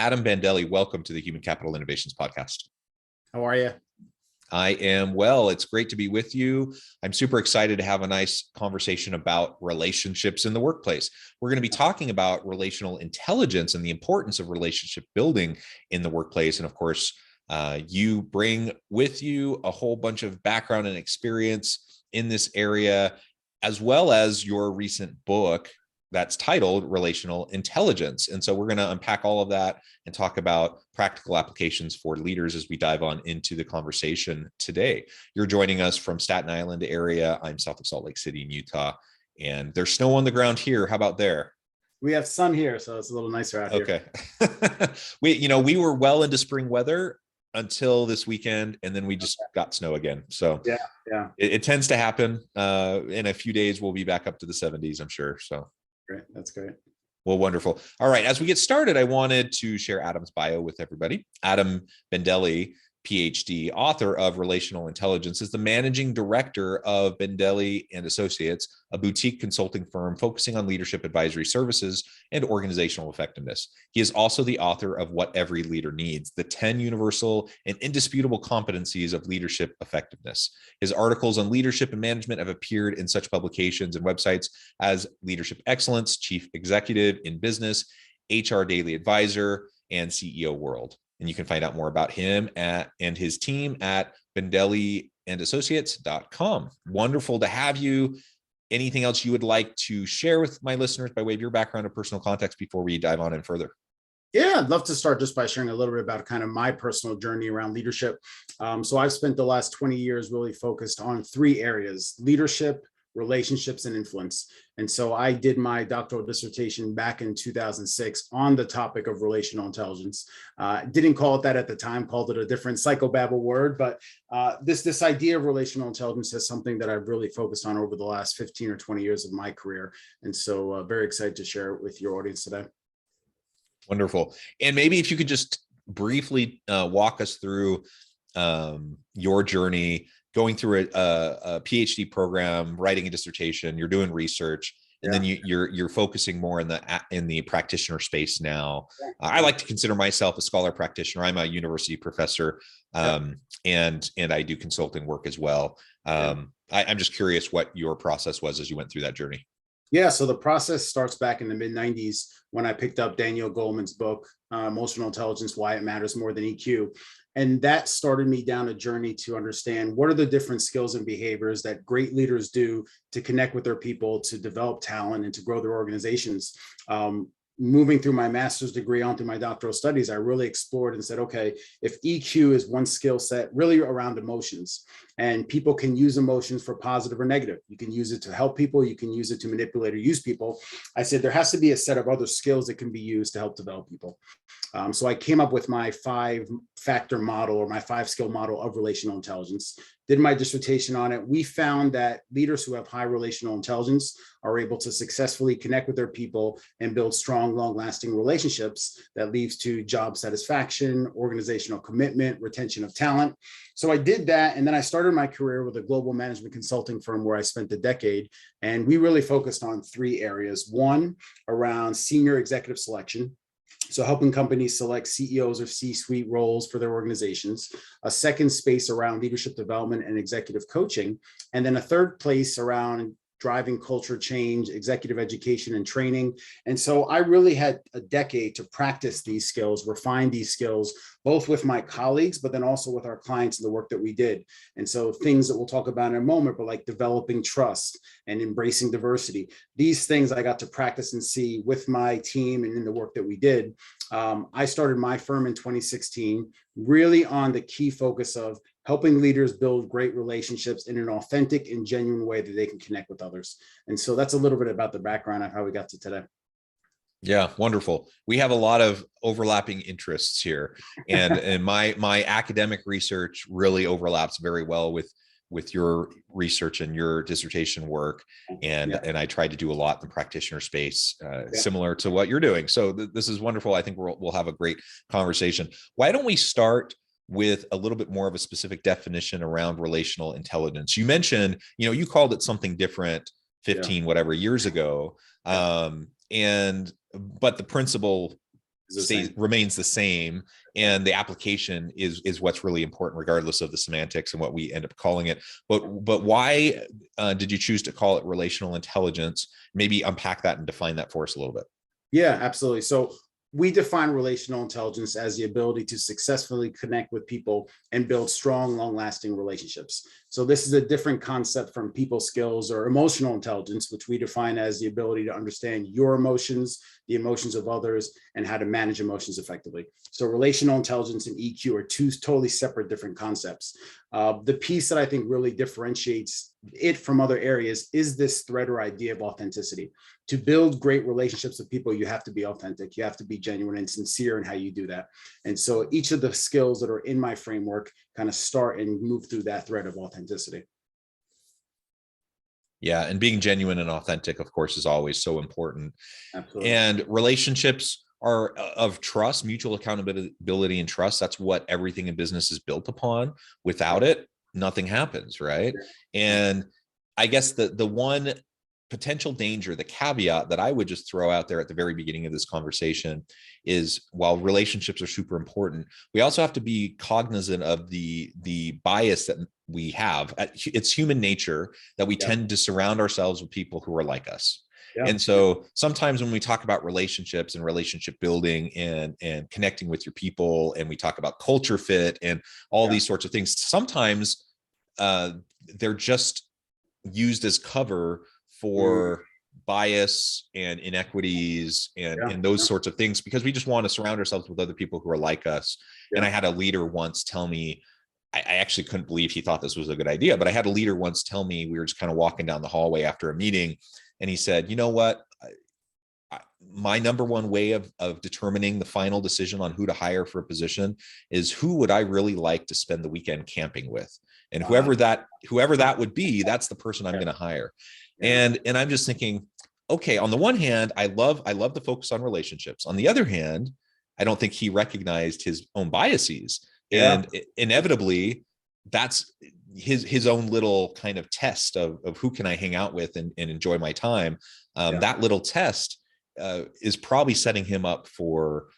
Adam Bandelli, welcome to the Human Capital Innovations Podcast. How are you? I am well. It's great to be with you. I'm super excited to have a nice conversation about relationships in the workplace. We're going to be talking about relational intelligence and the importance of relationship building in the workplace. And of course, you bring with you a whole bunch of background and experience in this area, as well as your recent book that's titled Relational Intelligence. And so we're going to unpack all of that and talk about practical applications for leaders as we dive on into the conversation today. You're joining us from Staten Island area. I'm south of Salt Lake City in Utah, and there's snow on the ground here. How about there? We have sun here, so it's a little nicer out here. Okay. we were well into spring weather until this weekend, and then we just got snow again. So yeah, it tends to happen. In a few days, we'll be back up to the 70s, I'm sure. So great. That's great. Well, wonderful. All right. As we get started, I wanted to share Adam's bio with everybody. Adam Bandelli, PhD, author of Relational Intelligence, is the managing director of Bandelli and Associates, a boutique consulting firm focusing on leadership advisory services and organizational effectiveness. He is also the author of What Every Leader Needs, the 10 universal and indisputable competencies of leadership effectiveness. His articles on leadership and management have appeared in such publications and websites as Leadership Excellence, Chief Executive in Business, HR Daily Advisor, and CEO World. And you can find out more about him and his team at bandelliandassociates.com. Wonderful to have you. Anything else you would like to share with my listeners by way of your background or personal context before we dive on in further? Yeah, I'd love to start just by sharing a little bit about kind of my personal journey around leadership. So I've spent the last 20 years really focused on three areas: leadership, relationships, and influence. And so I did my doctoral dissertation back in 2006 on the topic of relational intelligence. Didn't call it that at the time, called it a different psychobabble word, but this idea of relational intelligence is something that I've really focused on over the last 15 or 20 years of my career. And so very excited to share it with your audience today. Wonderful. And maybe if you could just briefly walk us through your journey going through a PhD program, writing a dissertation, you're doing research, and then you're focusing more in the practitioner space now. I like to consider myself a scholar practitioner. I'm a university professor, and I do consulting work as well. I'm just curious what your process was as you went through that journey. Yeah, so the process starts back in the mid-90s when I picked up Daniel Goleman's book, Emotional Intelligence, Why It Matters More Than EQ. And that started me down a journey to understand what are the different skills and behaviors that great leaders do to connect with their people, to develop talent, and to grow their organizations. Moving through my master's degree on through my doctoral studies, I really explored and said, okay, if EQ is one skill set really around emotions, and people can use emotions for positive or negative, you can use it to help people, you can use it to manipulate or use people. I said there has to be a set of other skills that can be used to help develop people. So I came up with my 5-factor model, or my 5-skill model of relational intelligence, did my dissertation on it. We found that leaders who have high relational intelligence are able to successfully connect with their people and build strong, long-lasting relationships that leads to job satisfaction, organizational commitment, retention of talent. So I did that, and then I started my career with a global management consulting firm where I spent a decade, and we really focused on 3 areas. One, around senior executive selection. So helping companies select CEOs or C-suite roles for their organizations, a second space around leadership development and executive coaching, and then a third place around driving culture change, executive education, and training. And so I really had a decade to practice these skills, refine these skills, both with my colleagues, but then also with our clients and the work that we did. And so things that we'll talk about in a moment, but like developing trust and embracing diversity, these things I got to practice and see with my team and in the work that we did. I started my firm in 2016, really on the key focus of helping leaders build great relationships in an authentic and genuine way that they can connect with others. And so that's a little bit about the background of how we got to today. Yeah, wonderful. We have a lot of overlapping interests here, and my academic research really overlaps very well with your research and your dissertation work, and I try to do a lot in the practitioner space, similar to what you're doing. So this is wonderful. I think we'll have a great conversation. Why don't we start with a little bit more of a specific definition around relational intelligence? You mentioned, you called it something different 15 whatever years ago, but the principle remains the same, and the application is what's really important, regardless of the semantics and what we end up calling it. But why did you choose to call it relational intelligence? Maybe unpack that and define that for us a little bit. Yeah, absolutely. So we define relational intelligence as the ability to successfully connect with people and build strong, long-lasting relationships. So this is a different concept from people skills or emotional intelligence, which we define as the ability to understand your emotions, the emotions of others, and how to manage emotions effectively. So relational intelligence and EQ are two totally separate, different concepts. The piece that I think really differentiates it from other areas is this thread or idea of authenticity. To build great relationships with people, you have to be authentic. You have to be genuine and sincere in how you do that. And so each of the skills that are in my framework kind of start and move through that thread of authenticity. Yeah, and being genuine and authentic, of course, is always so important. Absolutely. And relationships are of trust, mutual accountability, and trust. That's what everything in business is built upon. Without it, nothing happens, right? And I guess the one potential danger, the caveat that I would just throw out there at the very beginning of this conversation is, while relationships are super important, we also have to be cognizant of the bias that we have. It's human nature that we tend to surround ourselves with people who are like us. And so sometimes when we talk about relationships and relationship building and connecting with your people, and we talk about culture fit and all these sorts of things, sometimes they're just used as cover for bias and inequities and those sorts of things, because we just want to surround ourselves with other people who are like us. And I had a leader once tell me, I actually couldn't believe he thought this was a good idea, but I had a leader once tell me, we were just kind of walking down the hallway after a meeting, and he said, you know what, my number one way of determining the final decision on who to hire for a position is, who would I really like to spend the weekend camping with? And whoever that would be, that's the person I'm going to hire. And I'm just thinking, okay, on the one hand, I love the focus on relationships. On the other hand, I don't think he recognized his own biases. And inevitably, that's his own little kind of test of who can I hang out with and enjoy my time. That little test is probably setting him up for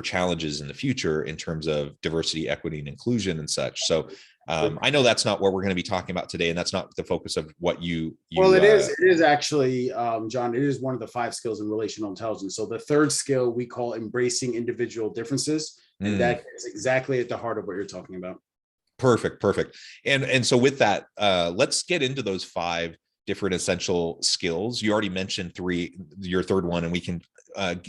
challenges in the future in terms of diversity, equity, and inclusion and such. So I know that's not what we're going to be talking about today, and that's not the focus of what you well, it is actually, John, it is one of the 5 skills in relational intelligence. So the third skill we call embracing individual differences, and that is exactly at the heart of what you're talking about. Perfect. And so with that, let's get into those 5 different essential skills. You already mentioned 3, your third one, and we can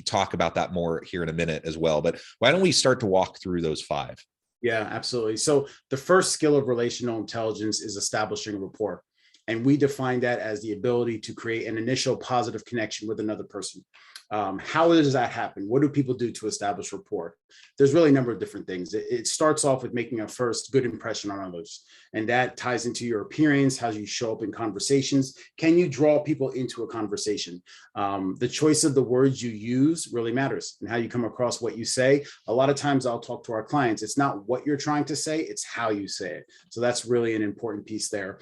talk about that more here in a minute as well. But why don't we start to walk through those 5? Yeah, absolutely. So the first skill of relational intelligence is establishing rapport. And we define that as the ability to create an initial positive connection with another person. How does that happen? What do people do to establish rapport? There's really a number of different things. It starts off with making a first good impression on others. And that ties into your appearance, how you show up in conversations. Can you draw people into a conversation? The choice of the words you use really matters, and how you come across what you say. A lot of times I'll talk to our clients, it's not what you're trying to say, it's how you say it. So that's really an important piece there.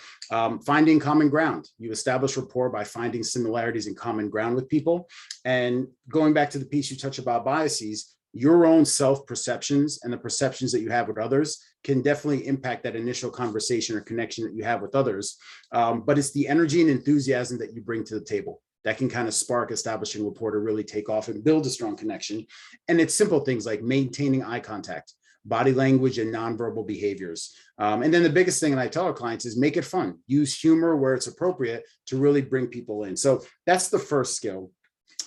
Finding common ground. You establish rapport by finding similarities and common ground with people. And going back to the piece you touch about biases, your own self-perceptions and the perceptions that you have with others can definitely impact that initial conversation or connection that you have with others. But it's the energy and enthusiasm that you bring to the table that can kind of spark establishing rapport to really take off and build a strong connection. And it's simple things like maintaining eye contact, body language, and nonverbal behaviors. And then the biggest thing that I tell our clients is make it fun. Use humor where it's appropriate to really bring people in. So that's the first skill.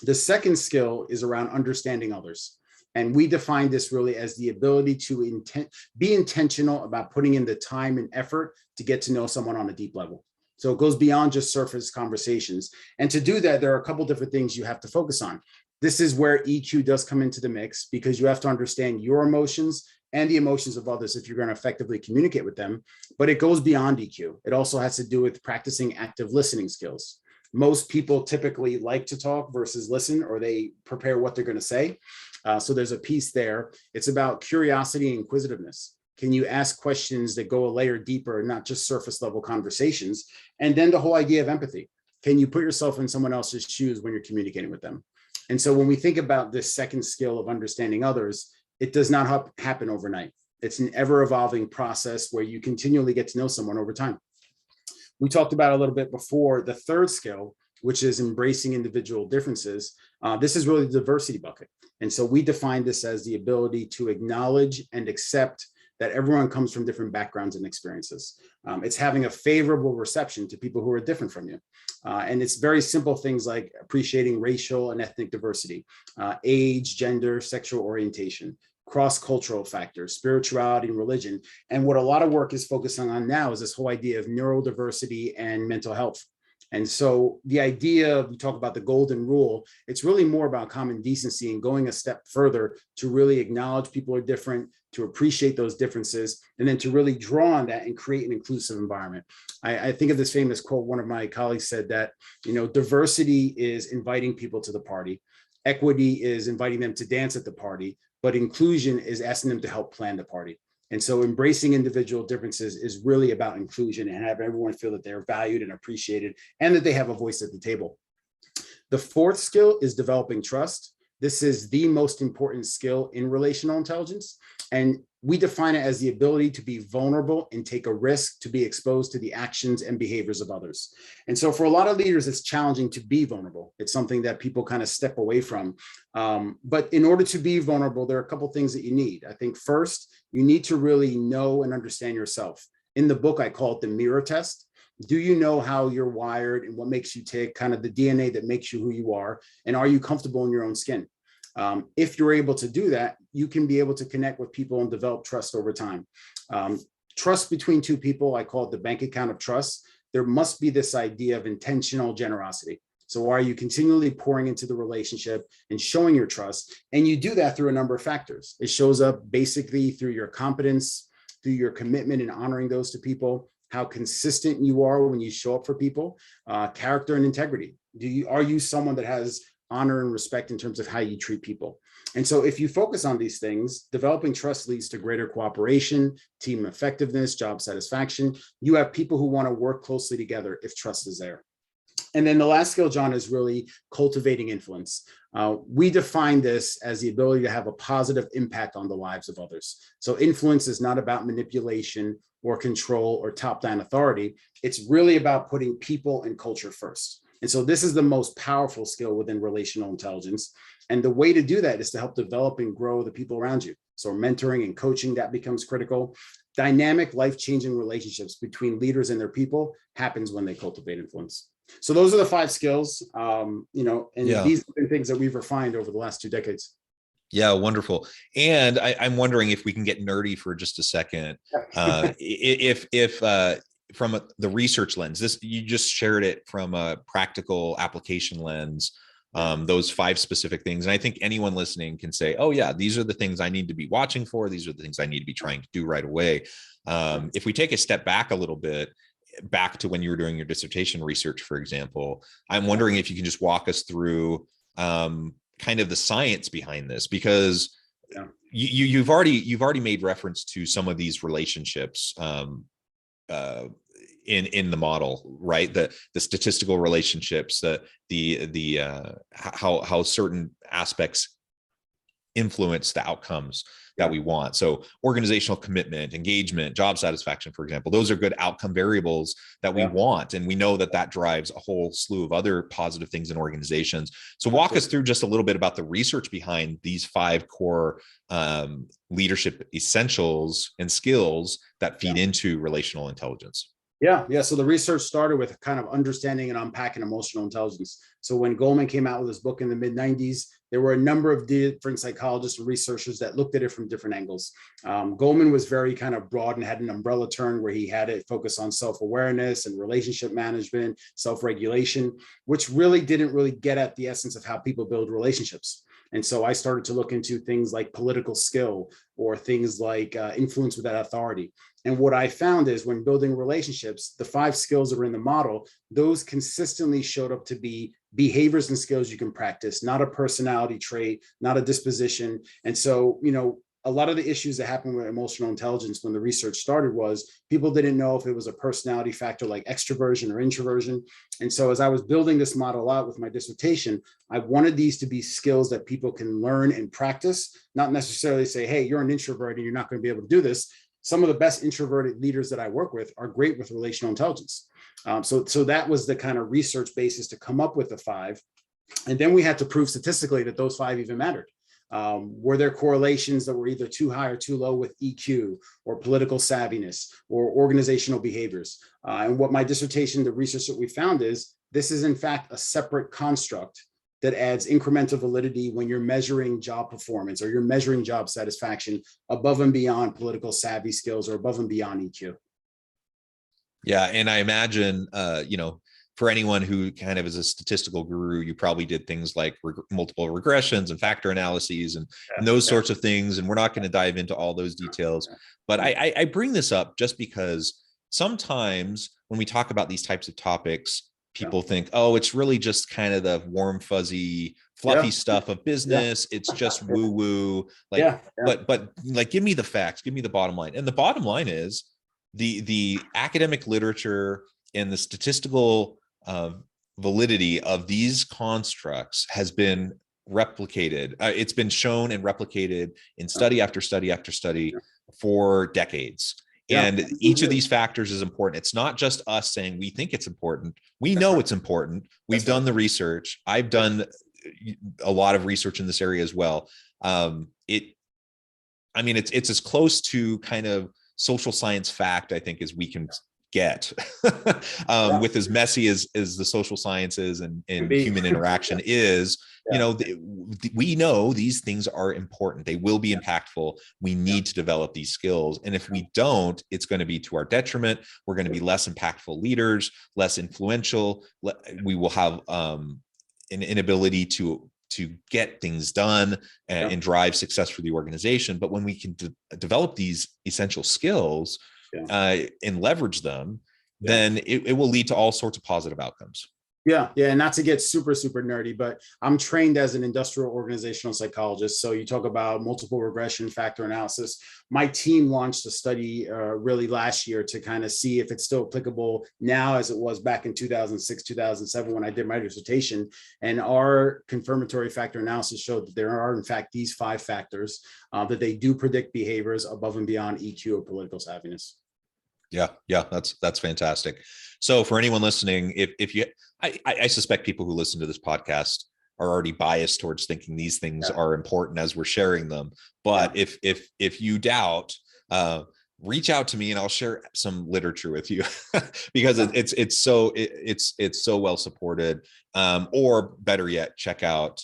The second skill is around understanding others. And we define this really as the ability to be intentional about putting in the time and effort to get to know someone on a deep level. So it goes beyond just surface conversations. And to do that, there are a couple different things you have to focus on. This is where EQ does come into the mix, because you have to understand your emotions and the emotions of others if you're going to effectively communicate with them. But it goes beyond EQ. It also has to do with practicing active listening skills. Most people typically like to talk versus listen, or they prepare what they're going to say. So there's a piece there. It's about curiosity and inquisitiveness. Can you ask questions that go a layer deeper, not just surface level conversations? And then the whole idea of empathy. Can you put yourself in someone else's shoes when you're communicating with them? And so when we think about this second skill of understanding others, it does not happen overnight. It's an ever evolving process where you continually get to know someone over time. We talked about a little bit before the third skill, which is embracing individual differences. This is really the diversity bucket. And so we define this as the ability to acknowledge and accept that everyone comes from different backgrounds and experiences. It's having a favorable reception to people who are different from you. And it's very simple things like appreciating racial and ethnic diversity, age, gender, sexual orientation, cross-cultural factors, spirituality and religion. And what a lot of work is focusing on now is this whole idea of neurodiversity and mental health. And so the idea, we talk about the golden rule, it's really more about common decency and going a step further to really acknowledge people are different, to appreciate those differences, and then to really draw on that and create an inclusive environment. I think of this famous quote, one of my colleagues said that, diversity is inviting people to the party. Equity is inviting them to dance at the party, but inclusion is asking them to help plan the party. And so embracing individual differences is really about inclusion and have everyone feel that they're valued and appreciated and that they have a voice at the table. The fourth skill is developing trust. This is the most important skill in relational intelligence. And we define it as the ability to be vulnerable and take a risk to be exposed to the actions and behaviors of others. And so for a lot of leaders, it's challenging to be vulnerable. It's something that people kind of step away from. But in order to be vulnerable, there are a couple of things that you need. I think first, you need to really know and understand yourself. In the book, I call it the mirror test. Do you know how you're wired and what makes you tick, kind of the DNA that makes you who you are? And are you comfortable in your own skin? If you're able to do that, you can be able to connect with people and develop trust over time. Trust between two people, I call it the bank account of trust. There must be this idea of intentional generosity. So are you continually pouring into the relationship and showing your trust? And you do that through a number of factors. It shows up basically through your competence, through your commitment and honoring those to people, how consistent you are when you show up for people, character and integrity. Are you someone that has honor and respect in terms of how you treat people? And so if you focus on these things, developing trust leads to greater cooperation, team effectiveness, job satisfaction. You have people who want to work closely together if trust is there. And then the last skill, John, is really cultivating influence. We define this as the ability to have a positive impact on the lives of others. So influence is not about manipulation or control or top-down authority. It's really about putting people and culture first. And so this is the most powerful skill within relational intelligence. And the way to do that is to help develop and grow the people around you. So mentoring and coaching, that becomes critical. Dynamic, life-changing relationships between leaders and their people happens when they cultivate influence. So those are the 5 skills, these are the things that we've refined over the last 2 decades. Yeah, wonderful. And I'm wondering if we can get nerdy for just a second. If from the research lens, you just shared it from a practical application lens, those 5 specific things. And I think anyone listening can say, oh yeah, these are the things I need to be watching for. These are the things I need to be trying to do right away. If we take a step back a little bit, back to when you were doing your dissertation research, for example, I'm wondering if you can just walk us through kind of the science behind this, because you've already made reference to some of these relationships in the model, right? The statistical relationships, how certain aspects influence the outcomes that we want. So organizational commitment, engagement, job satisfaction, for example, those are good outcome variables that we want. And we know that drives a whole slew of other positive things in organizations. So walk us through just a little bit about the research behind these 5 core leadership essentials and skills that feed into relational intelligence. Yeah. So the research started with kind of understanding and unpacking emotional intelligence. So when Goleman came out with his book in the mid-90s, there were a number of different psychologists and researchers that looked at it from different angles. Goleman was very kind of broad and had an umbrella term where he had it focus on self-awareness and relationship management, self-regulation, which really didn't really get at the essence of how people build relationships. And so I started to look into things like political skill or things like influence without authority. And what I found is when building relationships, the 5 skills that are in the model, those consistently showed up to be behaviors and skills you can practice, not a personality trait, not a disposition. And so, a lot of the issues that happened with emotional intelligence when the research started was people didn't know if it was a personality factor like extroversion or introversion. And so as I was building this model out with my dissertation, I wanted these to be skills that people can learn and practice, not necessarily say, hey, you're an introvert and you're not going to be able to do this. Some of the best introverted leaders that I work with are great with relational intelligence. So that was the kind of research basis to come up with the 5. And then we had to prove statistically that those 5 even mattered. Were there correlations that were either too high or too low with EQ or political savviness or organizational behaviors? And what my dissertation, the research that we found is this is in fact a separate construct that adds incremental validity when you're measuring job performance or you're measuring job satisfaction above and beyond political savvy skills or above and beyond EQ. Yeah. And I imagine, for anyone who kind of is a statistical guru, you probably did things like multiple regressions and factor analyses and those sorts of things. And we're not going to dive into all those details, but I bring this up just because sometimes when we talk about these types of topics, people think, oh, it's really just kind of the warm, fuzzy, fluffy stuff of business. It's just woo woo. But like, give me the facts, give me the bottom line. And the bottom line is the academic literature and the statistical validity of these constructs has been replicated. It's been shown and replicated in study after study after study for decades. And each of these factors is important. It's not just us saying we think it's important. We know it's important. We've done the research. I've done a lot of research in this area as well. It's as close to kind of social science fact, I think, as we can get with as messy as the social sciences and human interaction is. We know these things are important. They will be impactful. We need to develop these skills. And if we don't, it's going to be to our detriment. We're going to be less impactful leaders, less influential. We will have an inability to get things done and drive success for the organization. But when we can develop these essential skills and leverage them, then it will lead to all sorts of positive outcomes. Yeah. And not to get super, super nerdy, but I'm trained as an industrial organizational psychologist. So you talk about multiple regression factor analysis. My team launched a study really last year to kind of see if it's still applicable now as it was back in 2006, 2007, when I did my dissertation. And our confirmatory factor analysis showed that there are, in fact, these 5 factors that they do predict behaviors above and beyond EQ or political savviness. Yeah, that's fantastic. So for anyone listening, if you, I suspect people who listen to this podcast are already biased towards thinking these things are important as we're sharing them. But if you doubt, reach out to me and I'll share some literature with you because it's so well supported. Or better yet, check out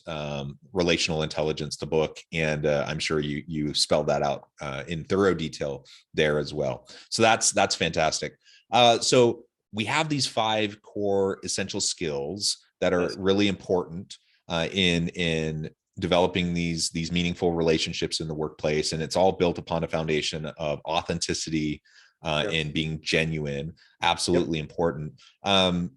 Relational Intelligence, the book, and I'm sure you spelled that out in thorough detail there as well. So that's fantastic. So we have these 5 core essential skills that are really important in developing these meaningful relationships in the workplace, and it's all built upon a foundation of authenticity and being genuine. Absolutely important. How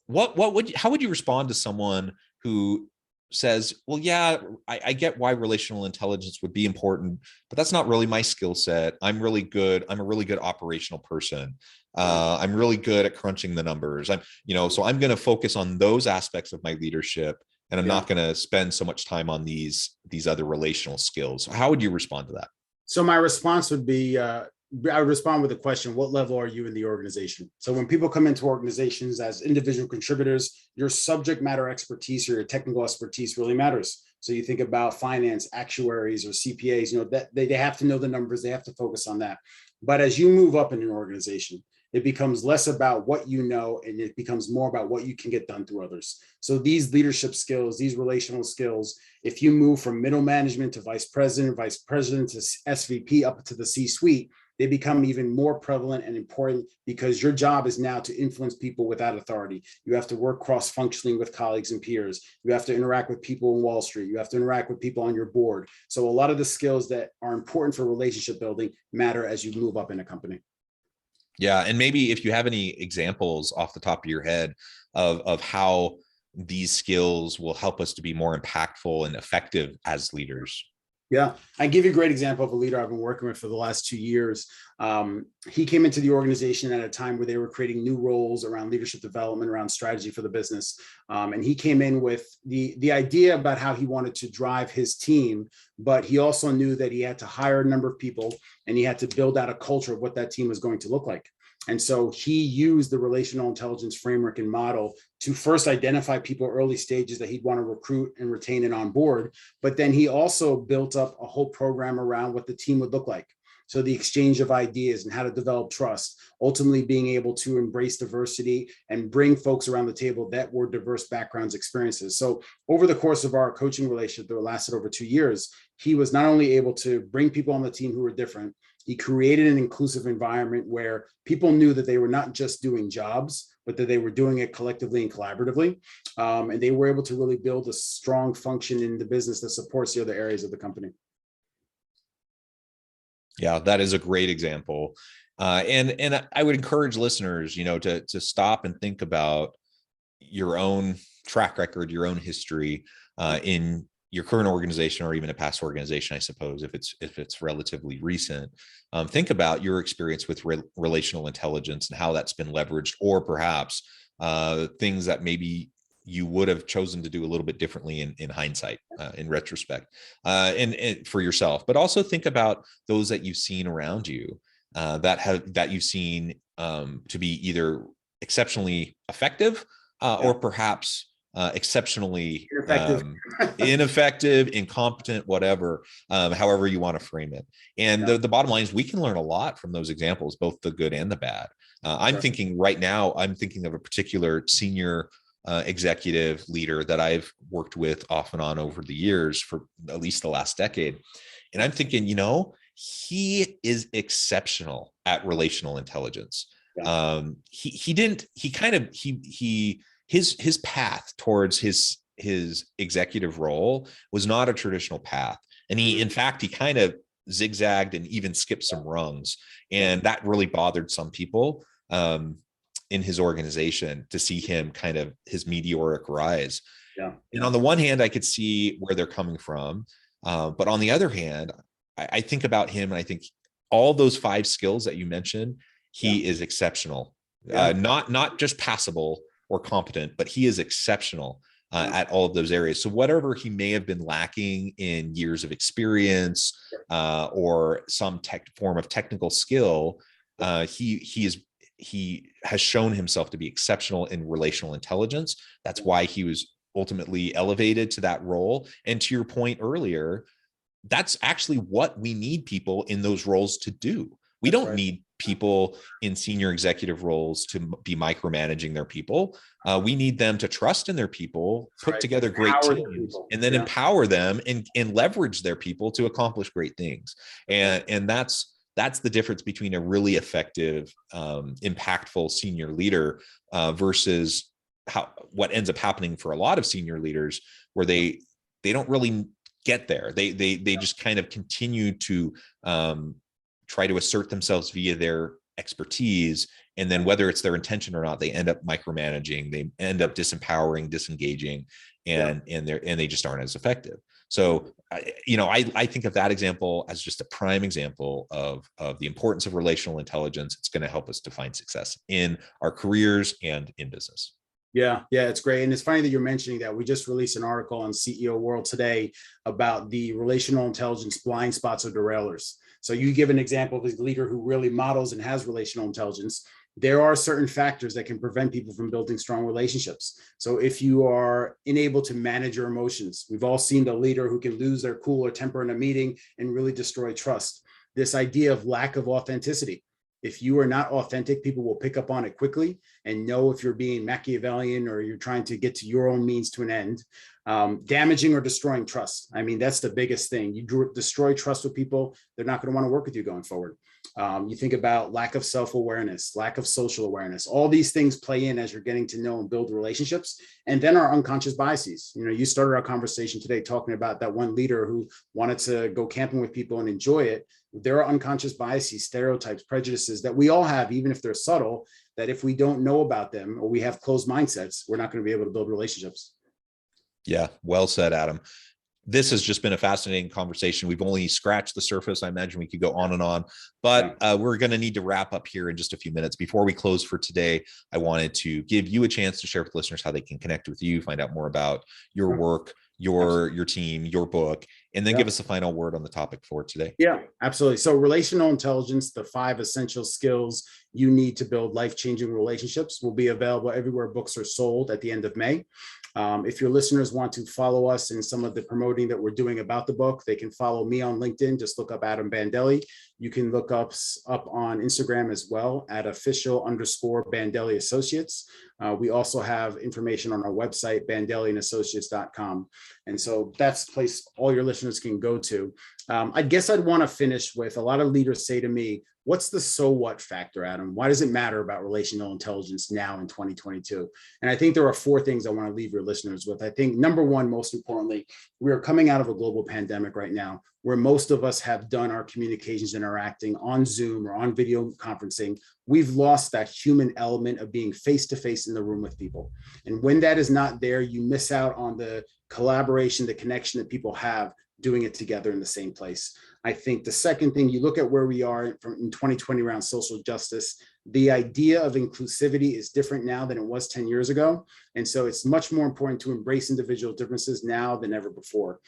would you respond to someone who says, well, yeah, I get why relational intelligence would be important, but that's not really my skill set. I'm a really good operational person. I'm really good at crunching the numbers. So I'm going to focus on those aspects of my leadership, and I'm not going to spend so much time on these other relational skills. How would you respond to that? So my response would be, I would respond with a question: what level are you in the organization? So when people come into organizations as individual contributors, your subject matter expertise or your technical expertise really matters. So you think about finance, actuaries, or CPAs, that they have to know the numbers, they have to focus on that. But as you move up in an organization, it becomes less about what you know, and it becomes more about what you can get done through others. So these leadership skills, these relational skills, if you move from middle management to vice president to SVP up to the C-suite, they become even more prevalent and important because your job is now to influence people without authority. You have to work cross-functionally with colleagues and peers. You have to interact with people in Wall Street. You have to interact with people on your board. So a lot of the skills that are important for relationship building matter as you move up in a company. Yeah. And maybe if you have any examples off the top of your head of how these skills will help us to be more impactful and effective as leaders. Yeah, I give you a great example of a leader I've been working with for the last 2 years. He came into the organization at a time where they were creating new roles around leadership development, around strategy for the business. And he came in with the idea about how he wanted to drive his team, but he also knew that he had to hire a number of people and he had to build out a culture of what that team was going to look like. And so he used the relational intelligence framework and model to first identify people early stages that he'd want to recruit and retain and onboard. But then he also built up a whole program around what the team would look like. So the exchange of ideas and how to develop trust, ultimately being able to embrace diversity and bring folks around the table that were diverse backgrounds, experiences. So over the course of our coaching relationship that lasted over 2 years, he was not only able to bring people on the team who were different, he created an inclusive environment where people knew that they were not just doing jobs, but that they were doing it collectively and collaboratively. And they were able to really build a strong function in the business that supports the other areas of the company. Yeah, that is a great example. And I would encourage listeners, to stop and think about your own track record, your own history in your current organization, or even a past organization, I suppose, if it's relatively recent. Think about your experience with relational intelligence and how that's been leveraged, or perhaps things that maybe you would have chosen to do a little bit differently in hindsight, in retrospect, and for yourself. But also think about those that you've seen around you that you've seen to be either exceptionally effective or perhaps exceptionally ineffective, incompetent, whatever, however you want to frame it. And the bottom line is we can learn a lot from those examples, both the good and the bad. I'm thinking right now, I'm thinking of a particular senior executive leader that I've worked with off and on over the years for at least the last decade. And I'm thinking, he is exceptional at relational intelligence. His path towards his executive role was not a traditional path. And in fact, he kind of zigzagged and even skipped some rungs. And that really bothered some people in his organization to see him kind of his meteoric rise. And on the one hand, I could see where they're coming from. But on the other hand, I think about him and I think all those 5 skills that you mentioned, he is exceptional, not just passable or competent, but he is exceptional at all of those areas. So whatever he may have been lacking in years of experience or some form of technical skill, he has shown himself to be exceptional in relational intelligence. That's why he was ultimately elevated to that role. And to your point earlier, that's actually what we need people in those roles to do. We don't need people in senior executive roles to be micromanaging their people. We need them to trust in their people, put together great teams, and then empower them and leverage their people to accomplish great things. And that's the difference between a really effective, impactful senior leader versus what ends up happening for a lot of senior leaders, where they don't really get there. They just kind of continue to try to assert themselves via their expertise. And then whether it's their intention or not, they end up micromanaging, they end up disempowering, disengaging, and they just aren't as effective. So, I think of that example as just a prime example of the importance of relational intelligence. It's going to help us define success in our careers and in business. Yeah, it's great. And it's funny that you're mentioning that. We just released an article on CEO World today about the relational intelligence blind spots or derailers. So you give an example of a leader who really models and has relational intelligence. There are certain factors that can prevent people from building strong relationships. So if you are unable to manage your emotions, we've all seen the leader who can lose their cool or temper in a meeting and really destroy trust. This idea of lack of authenticity. If you are not authentic, people will pick up on it quickly and know if you're being Machiavellian or you're trying to get to your own means to an end. Damaging or destroying trust. I mean, that's the biggest thing. You destroy trust with people, they're not going to want to work with you going forward. You think about lack of self-awareness, lack of social awareness. All these things play in as you're getting to know and build relationships. And then our unconscious biases. You started our conversation today talking about that one leader who wanted to go camping with people and enjoy it. There are unconscious biases, stereotypes, prejudices that we all have, even if they're subtle, that if we don't know about them or we have closed mindsets, we're not going to be able to build relationships. Yeah, well said, Adam. This has just been a fascinating conversation. We've only scratched the surface. I imagine we could go on and on, but we're going to need to wrap up here in just a few minutes. Before we close for today, I wanted to give you a chance to share with listeners how they can connect with you, find out more about your work, your team, your book, and then give us a final word on the topic for today. Yeah, absolutely. So relational intelligence, the 5 essential skills you need to build life-changing relationships, will be available everywhere books are sold at the end of May. If your listeners want to follow us in some of the promoting that we're doing about the book, they can follow me on LinkedIn. Just look up Adam Bandelli. You can look us up on Instagram as well at official_Bandelli Associates. We also have information on our website, bandelliandassociates.com. And so that's the place all your listeners can go to. I guess I'd want to finish with, a lot of leaders say to me, what's the so what factor, Adam? Why does it matter about relational intelligence now in 2022? And I think there are 4 things I want to leave your listeners with. I think number 1, most importantly, we are coming out of a global pandemic right now, where most of us have done our communications interacting on Zoom or on video conferencing. We've lost that human element of being face-to-face in the room with people. And when that is not there, you miss out on the collaboration, the connection that people have doing it together in the same place. I think the second thing, you look at where we are in 2020 around social justice, the idea of inclusivity is different now than it was 10 years ago. And so it's much more important to embrace individual differences now than ever before.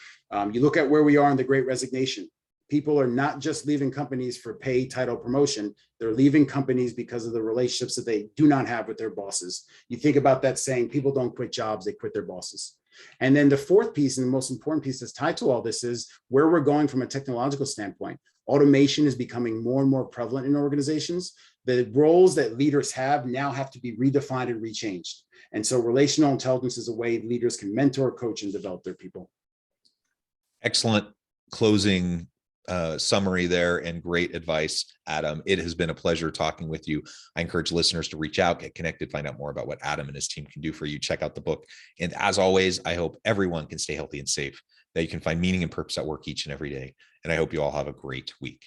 You look at where we are in the Great Resignation. People are not just leaving companies for pay, title, promotion. They're leaving companies because of the relationships that they do not have with their bosses. You think about that saying, people don't quit jobs, they quit their bosses. And then the 4th piece, and the most important piece that's tied to all this, is where we're going from a technological standpoint. Automation is becoming more and more prevalent in organizations. The roles that leaders have now have to be redefined and rechanged. And so relational intelligence is a way leaders can mentor, coach, and develop their people. Excellent closing summary there, and great advice, Adam. It has been a pleasure talking with you. I encourage listeners to reach out, get connected, find out more about what Adam and his team can do for you. Check out the book. And as always, I hope everyone can stay healthy and safe, that you can find meaning and purpose at work each and every day. And I hope you all have a great week.